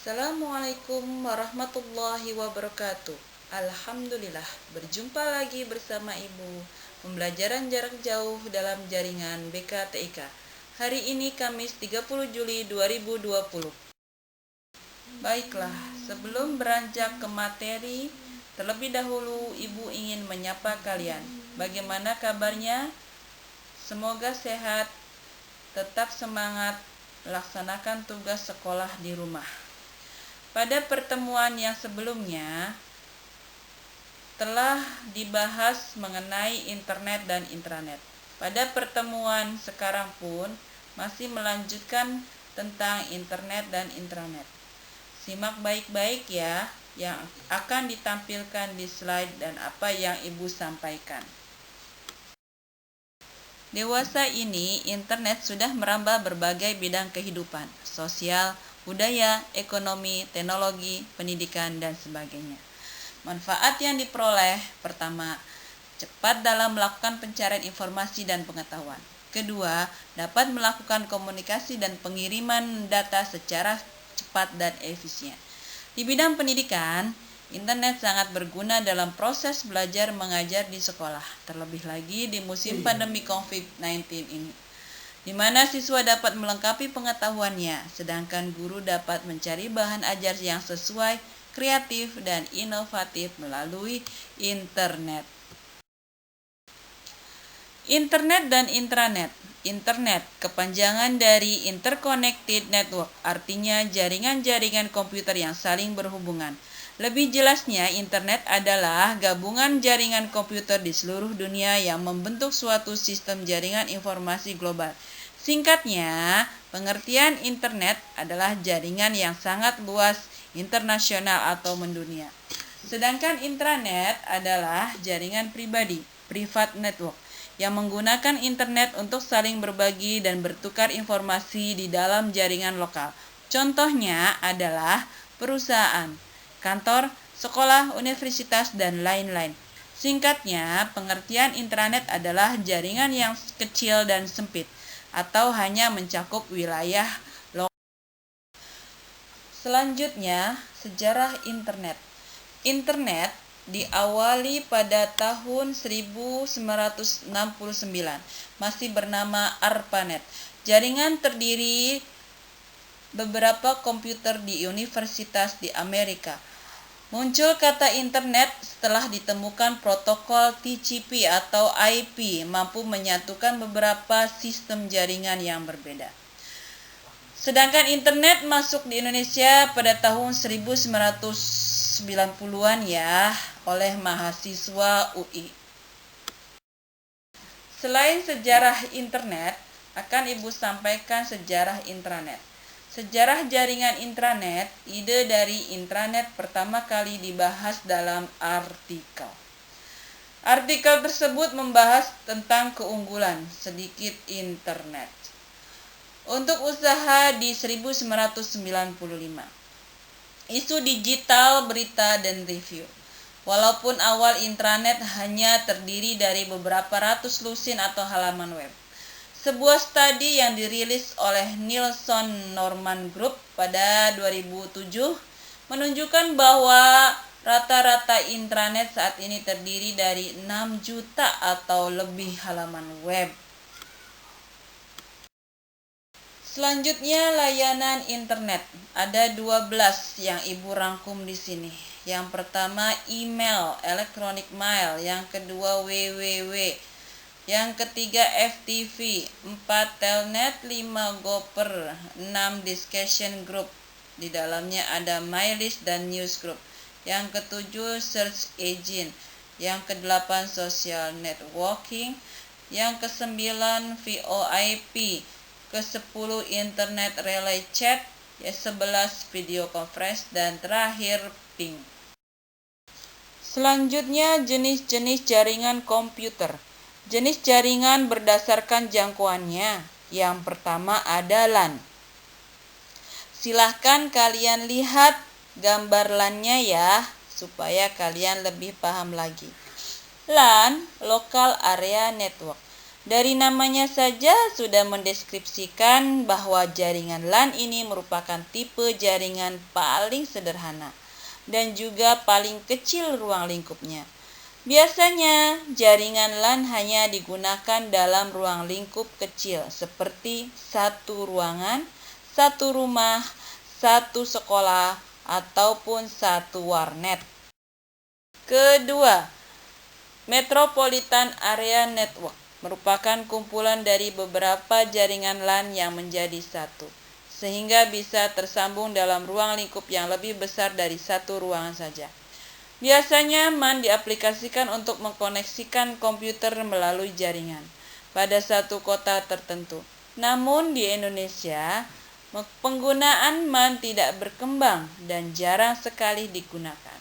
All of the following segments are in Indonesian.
Assalamualaikum warahmatullahi wabarakatuh. Alhamdulillah, berjumpa lagi bersama Ibu pembelajaran jarak jauh dalam jaringan BKTIK. Hari ini Kamis 30 Juli 2020. Baiklah, sebelum beranjak ke materi, terlebih dahulu Ibu ingin menyapa kalian. Bagaimana kabarnya? Semoga sehat, tetap semangat, laksanakan tugas sekolah di rumah. Pada pertemuan yang sebelumnya telah dibahas mengenai internet dan intranet. Pada pertemuan sekarang pun masih melanjutkan tentang internet dan intranet. Simak baik-baik ya yang akan ditampilkan di slide dan apa yang Ibu sampaikan. Dewasa ini, internet sudah merambah berbagai bidang kehidupan, sosial, budaya, ekonomi, teknologi, pendidikan, dan sebagainya. Manfaat yang diperoleh, pertama, cepat dalam melakukan pencarian informasi dan pengetahuan. Kedua, dapat melakukan komunikasi dan pengiriman data secara cepat dan efisien. Di bidang pendidikan, internet sangat berguna dalam proses belajar mengajar di sekolah, terlebih lagi di musim pandemi COVID-19 ini, di mana siswa dapat melengkapi pengetahuannya, sedangkan guru dapat mencari bahan ajar yang sesuai, kreatif, dan inovatif melalui internet. Internet dan intranet. Internet, kepanjangan dari Interconnected Network, artinya jaringan-jaringan komputer yang saling berhubungan. Lebih jelasnya, internet adalah gabungan jaringan komputer di seluruh dunia yang membentuk suatu sistem jaringan informasi global. Singkatnya, pengertian internet adalah jaringan yang sangat luas, internasional atau mendunia. Sedangkan intranet adalah jaringan pribadi, private network, yang menggunakan internet untuk saling berbagi dan bertukar informasi di dalam jaringan lokal. Contohnya adalah perusahaan, kantor, sekolah, universitas, dan lain-lain. Singkatnya, pengertian intranet adalah jaringan yang kecil dan sempit, atau hanya mencakup wilayah lokal. Selanjutnya, sejarah internet. Internet diawali pada tahun 1969, masih bernama ARPANET. Jaringan terdiri beberapa komputer di universitas di Amerika. Muncul kata internet setelah ditemukan protokol TCP atau IP mampu menyatukan beberapa sistem jaringan yang berbeda. Sedangkan internet masuk di Indonesia pada tahun 1990-an ya, oleh mahasiswa UI. Selain sejarah internet, akan Ibu sampaikan sejarah intranet. Sejarah jaringan intranet, ide dari intranet pertama kali dibahas dalam artikel. Artikel tersebut membahas tentang keunggulan sedikit internet untuk usaha di 1995. Isu digital, berita, dan review. Walaupun awal intranet hanya terdiri dari beberapa ratus lusin atau halaman web. Sebuah studi yang dirilis oleh Nielsen Norman Group pada 2007 menunjukkan bahwa rata-rata intranet saat ini terdiri dari 6 juta atau lebih halaman web. Selanjutnya, layanan internet. Ada 12 yang Ibu rangkum di sini. Yang pertama email, electronic mail. Yang kedua www. Yang ketiga FTP. 4 telnet, 5 gopher, 6 discussion group. Di dalamnya ada mylist dan news group. Yang ketujuh search engine. Yang kedelapan social networking. Yang kesembilan VoIP. Ke-10 internet relay chat, ke-11 video conference, dan terakhir ping. Selanjutnya, jenis-jenis jaringan komputer. Jenis jaringan berdasarkan jangkauannya. Yang pertama ada LAN. Silahkan kalian lihat gambar LAN-nya ya, supaya kalian lebih paham lagi. LAN, Local Area Network. Dari namanya saja sudah mendeskripsikan bahwa jaringan LAN ini merupakan tipe jaringan paling sederhana dan juga paling kecil ruang lingkupnya. Biasanya, jaringan LAN hanya digunakan dalam ruang lingkup kecil seperti satu ruangan, satu rumah, satu sekolah, ataupun satu warnet. Kedua, Metropolitan Area Network merupakan kumpulan dari beberapa jaringan LAN yang menjadi satu, sehingga bisa tersambung dalam ruang lingkup yang lebih besar dari satu ruangan saja. Biasanya MAN diaplikasikan untuk mengkoneksikan komputer melalui jaringan pada satu kota tertentu. Namun di Indonesia, penggunaan MAN tidak berkembang dan jarang sekali digunakan.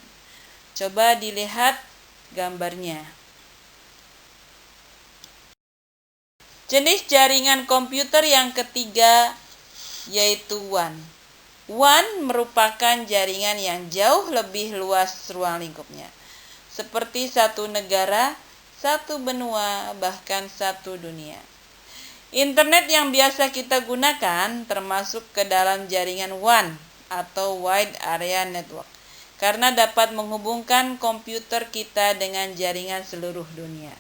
Coba dilihat gambarnya. Jenis jaringan komputer yang ketiga yaitu WAN. WAN merupakan jaringan yang jauh lebih luas ruang lingkupnya, seperti satu negara, satu benua, bahkan satu dunia. Internet yang biasa kita gunakan termasuk ke dalam jaringan WAN atau Wide Area Network, karena dapat menghubungkan komputer kita dengan jaringan seluruh dunia.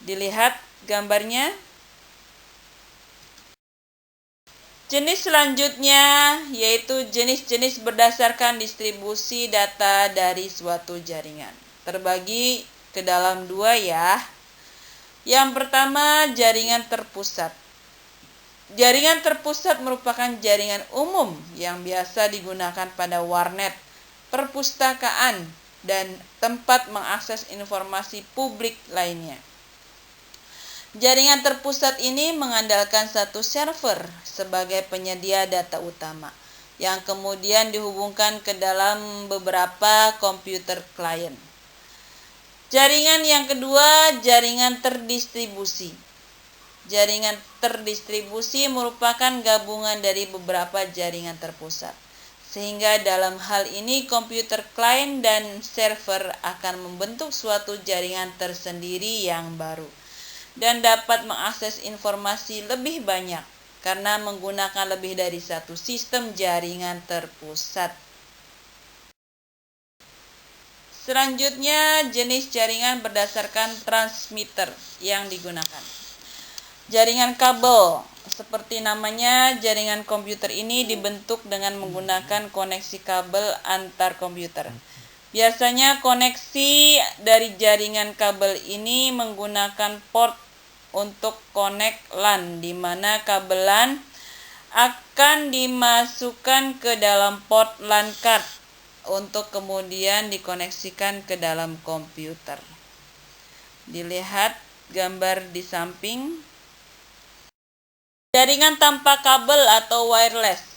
Dilihat gambarnya. Jenis selanjutnya yaitu jenis-jenis berdasarkan distribusi data dari suatu jaringan. Terbagi ke dalam dua ya. Yang pertama, jaringan terpusat. Jaringan terpusat merupakan jaringan umum yang biasa digunakan pada warnet, perpustakaan, dan tempat mengakses informasi publik lainnya. Jaringan terpusat ini mengandalkan satu server sebagai penyedia data utama, yang kemudian dihubungkan ke dalam beberapa komputer klien. Jaringan yang kedua, jaringan terdistribusi. Jaringan terdistribusi merupakan gabungan dari beberapa jaringan terpusat, sehingga dalam hal ini komputer klien dan server akan membentuk suatu jaringan tersendiri yang baru dan dapat mengakses informasi lebih banyak karena menggunakan lebih dari satu sistem jaringan terpusat. Selanjutnya, jenis jaringan berdasarkan transmitter yang digunakan. Jaringan kabel, seperti namanya, jaringan komputer ini dibentuk dengan menggunakan koneksi kabel antar komputer. Biasanya koneksi dari jaringan kabel ini menggunakan port untuk connect LAN, di mana kabel LAN akan dimasukkan ke dalam port LAN card untuk kemudian dikoneksikan ke dalam komputer. Dilihat gambar di samping. Jaringan tanpa kabel atau wireless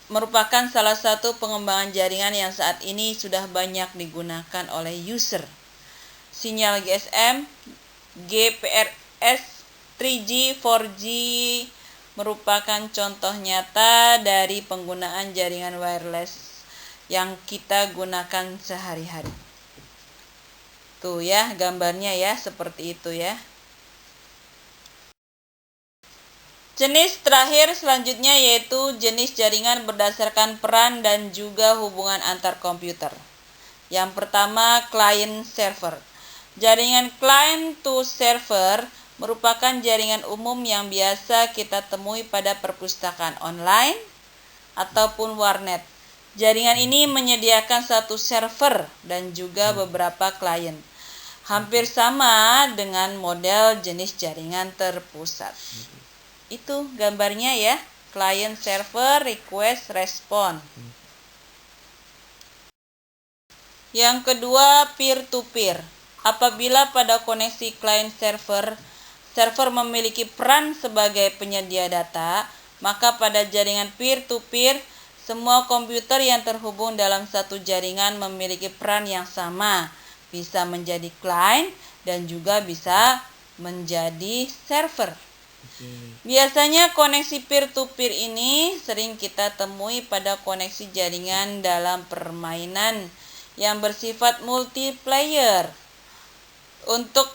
merupakan salah satu pengembangan jaringan yang saat ini sudah banyak digunakan oleh user. Sinyal GSM, GPRS, 3G, 4G merupakan contoh nyata dari penggunaan jaringan wireless yang kita gunakan sehari-hari. Tuh ya gambarnya ya, seperti itu ya. Jenis terakhir selanjutnya yaitu jenis jaringan berdasarkan peran dan juga hubungan antar komputer. Yang pertama, client server. Jaringan client to server merupakan jaringan umum yang biasa kita temui pada perpustakaan online ataupun warnet. Jaringan ini menyediakan satu server dan juga beberapa klien. Hampir sama dengan model jenis jaringan terpusat. Itu gambarnya ya, client server request respond. Yang kedua, peer to peer. Apabila pada koneksi client server memiliki peran sebagai penyedia data, maka pada jaringan peer to peer semua komputer yang terhubung dalam satu jaringan memiliki peran yang sama, bisa menjadi client dan juga bisa menjadi server. Biasanya koneksi peer-to-peer ini sering kita temui pada koneksi jaringan dalam permainan yang bersifat multiplayer. Untuk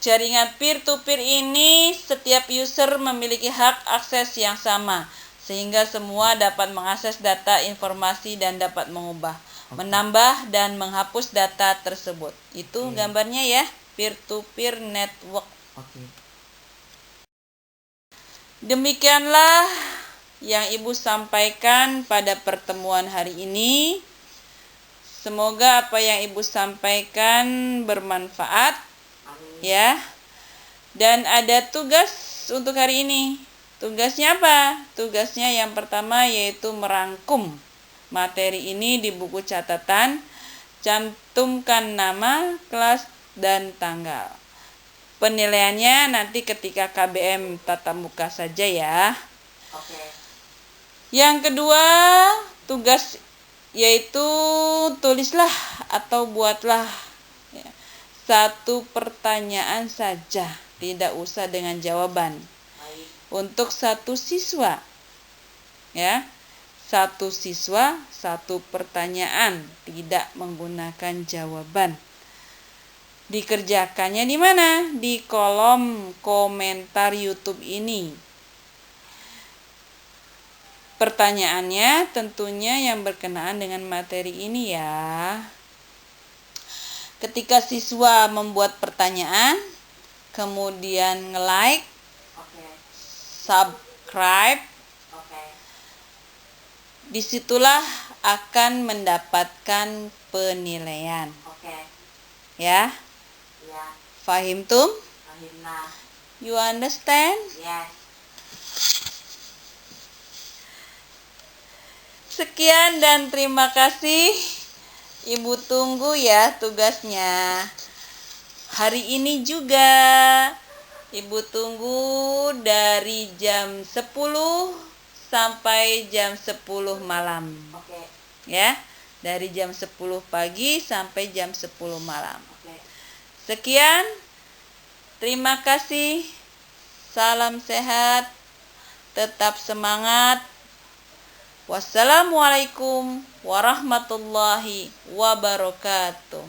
Jaringan peer-to-peer ini setiap user memiliki hak akses yang sama, sehingga semua dapat mengakses data, informasi, dan dapat mengubah, menambah, dan menghapus data tersebut. Itu gambarnya ya, peer-to-peer network. Demikianlah yang Ibu sampaikan pada pertemuan hari ini. Semoga apa yang Ibu sampaikan bermanfaat. Ya, dan ada tugas untuk hari ini. Tugasnya apa? Tugasnya yang pertama yaitu merangkum materi ini di buku catatan, cantumkan nama, kelas, dan tanggal. Penilaiannya nanti ketika KBM tatap muka saja ya. Yang kedua, tugas yaitu tulislah atau buatlah satu pertanyaan saja, tidak usah dengan jawaban. Untuk satu siswa, ya, satu siswa, satu pertanyaan, tidak menggunakan jawaban. Dikerjakannya di mana? Di kolom komentar YouTube ini. Pertanyaannya tentunya yang berkenaan dengan materi ini ya. Ketika siswa membuat pertanyaan, kemudian nge-like, subscribe, disitulah akan mendapatkan penilaian. Ya? Fahimtum? You understand? Sekian dan terima kasih. Ibu tunggu ya tugasnya. Hari ini juga Ibu tunggu dari jam 10 sampai jam 10 malam. Ya, dari jam 10 pagi sampai jam 10 malam. Sekian. Terima kasih. Salam sehat. Tetap semangat. Wassalamualaikum warahmatullahi wabarakatuh.